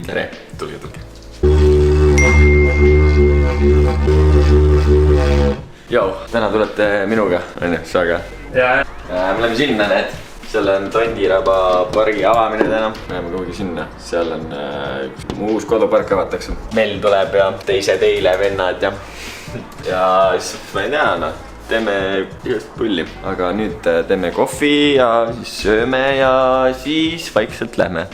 tere, tulge. Jou, täna tulete minuga, onju, Saga? Jaa. Me läheme sinna, näed. Seal on Tondiraba pargi avamine täna. Me läheme kuhugi sinna. Seal on uus kodupark avatakse. Mell tuleb ja teised eile vennad ja siis ma ei tea, noh. Teeme igast pulli. Aga nüüd teeme kohvi ja siis sööme ja siis vaikselt lähme.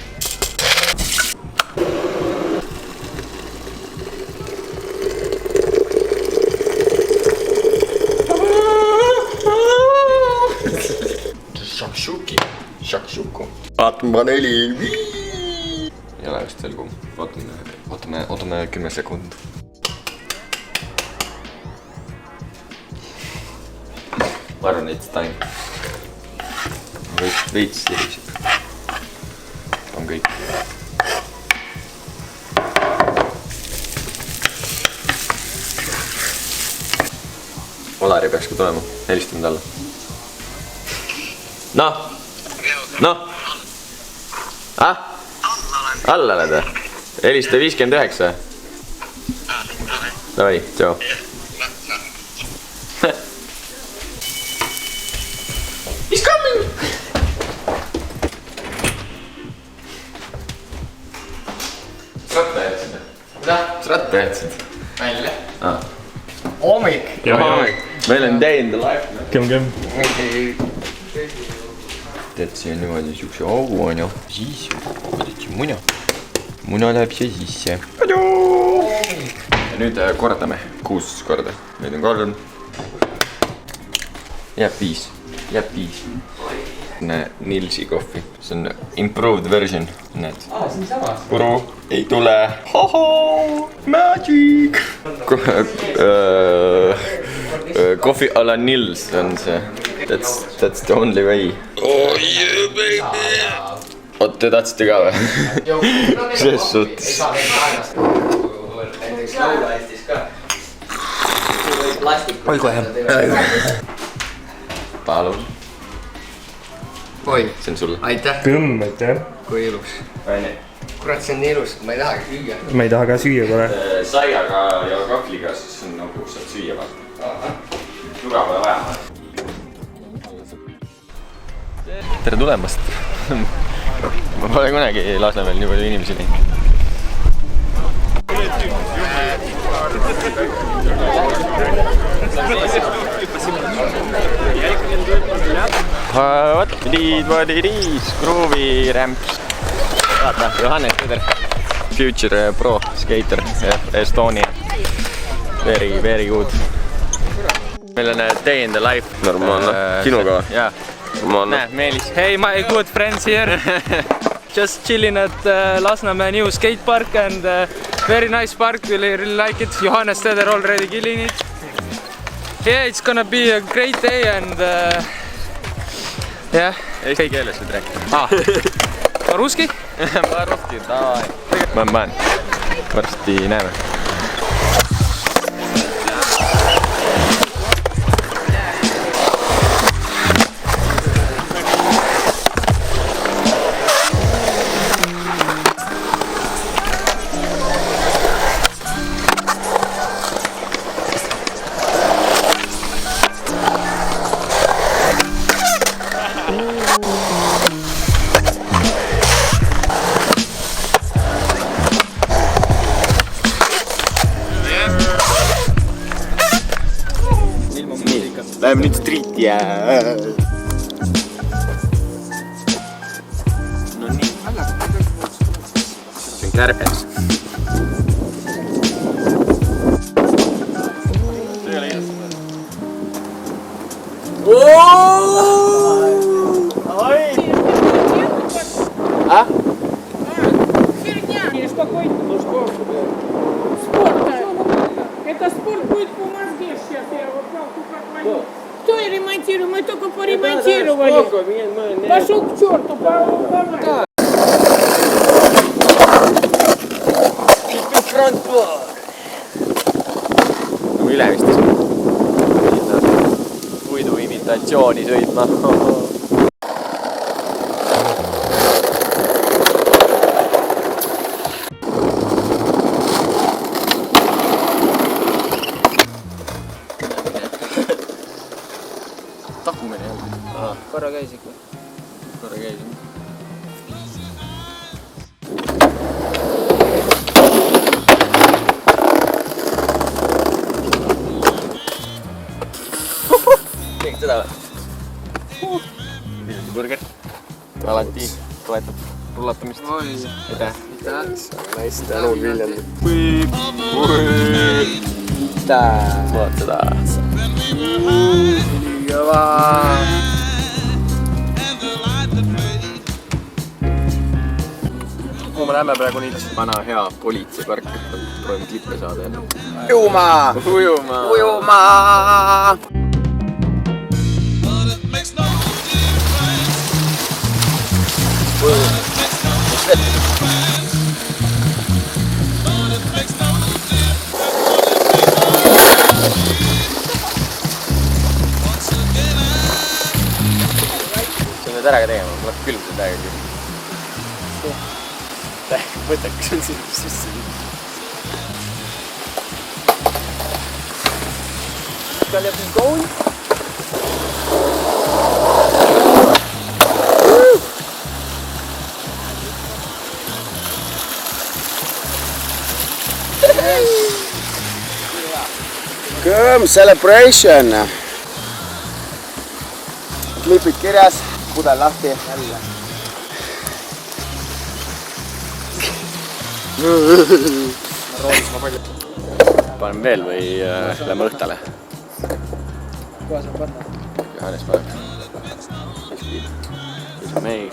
Shakshuku. Vaatame 4. Ei ole just selgu. Ootame 10 sekund. Ma arvan, et time. Veits siriseb. On kõik. Olari peaks ka tulema. Helistame talle. Noh? All oled või? Helista 59. Davai, tšau. He's coming! Sratta jätsid? Mida? Sratta jätsid? Välja. Hommik. Meil on day in the life. Kem. Tead, siia niimoodi siukse augu on ju. Siis võteti muna. Muna läheb siia sisse. Ja nüüd kordame 6 korda. Nüüd on 3. Jääb 5. Nilsi kohvi. See on improved version. Näed. See on samas. Puru ei tule. Hoho! Magic! Coffee a la Nils on see. That's the only way. Oh yeah, baby! Oot, te tahtsite ka või? Selles suhtes. Oi kui hea. Palun. Oi. See on sulle. Aitäh. Tõmm, aitäh. Kui ilus. Kurat, see on nii ilus, ma ei tahagi süüa. Ma ei taha ka süüa kole. Saiaga ja kahvliga, siis on nagu saad süüa vaata. Tuga pole vaja. Tere tulemast. Ma pole kunagi Lasnamäel nii palju inimesi näinud. Vadidis, Groovi Ramps. Vaata, Johannes Teder. Future Pro Skater Estonia. Very good. Meil on day in the life. Normaalne. Sinuga või? Jaa. Näe, Meelis. Hey, my good friends here. Just chilling at Lasnamäe new skate park and very nice park. Really like it. Johannes Teder already killing it. Yeah, it's gonna be a great day and yeah. Eesti keeles võid rääkida. По-русски? Po-ruski, davai. Man. Varsti näeme. Läheme nüüd streeti ja... No nii. See on kärbes. See ei ole ilus. Это спорт будет по Москве сейчас, я вот как войду. Кто и ремонтирует? Мы только поремонтировали. Пошел к черту, давай. Ülemistis puidu imitatsiooni sõitma. korra käis ikka. korra käisin. Tegid seda või? Burger. Alati toetab rullatamist. Aitäh. Nice, tänu Viljandi. Vaat seda. Kõva. Kuhu me läheme praegu nüüd? Vana hea politseipark. Proovime klippe saada jälle. Ujuma! Ujuma! Ujuma! See on nüüd ära ka tegema, mul läheb külm seda täiega küll. Täiega võtekas on siin sisse. Kan je even going? Come celebration! Klipid kirjas, pudel lahti. Panen veel või lähme õhtale? Kuha saab panna? Johannes paneb. Mis on meil?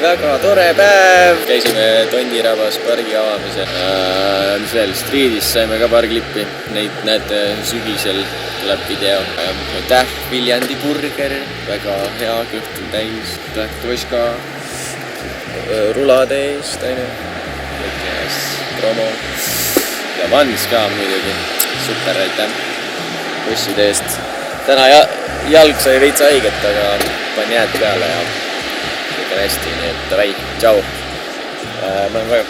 Väga tore päev! Käisime Tondirabas pargi avamisel. Mis veel? Streetis saime ka paar klippi. Neid näete sügisel, tuleb video. Aitäh Viljandi burger, väga hea, kõht on täis. Aitäh Toška rulade eest, promo. Ja Vans ka muidugi. Super, aitäh busside eest. Täna jalg sai veits haiget, aga panin jääd peale ja hästi, nii et davai, tšau. Ma olen väga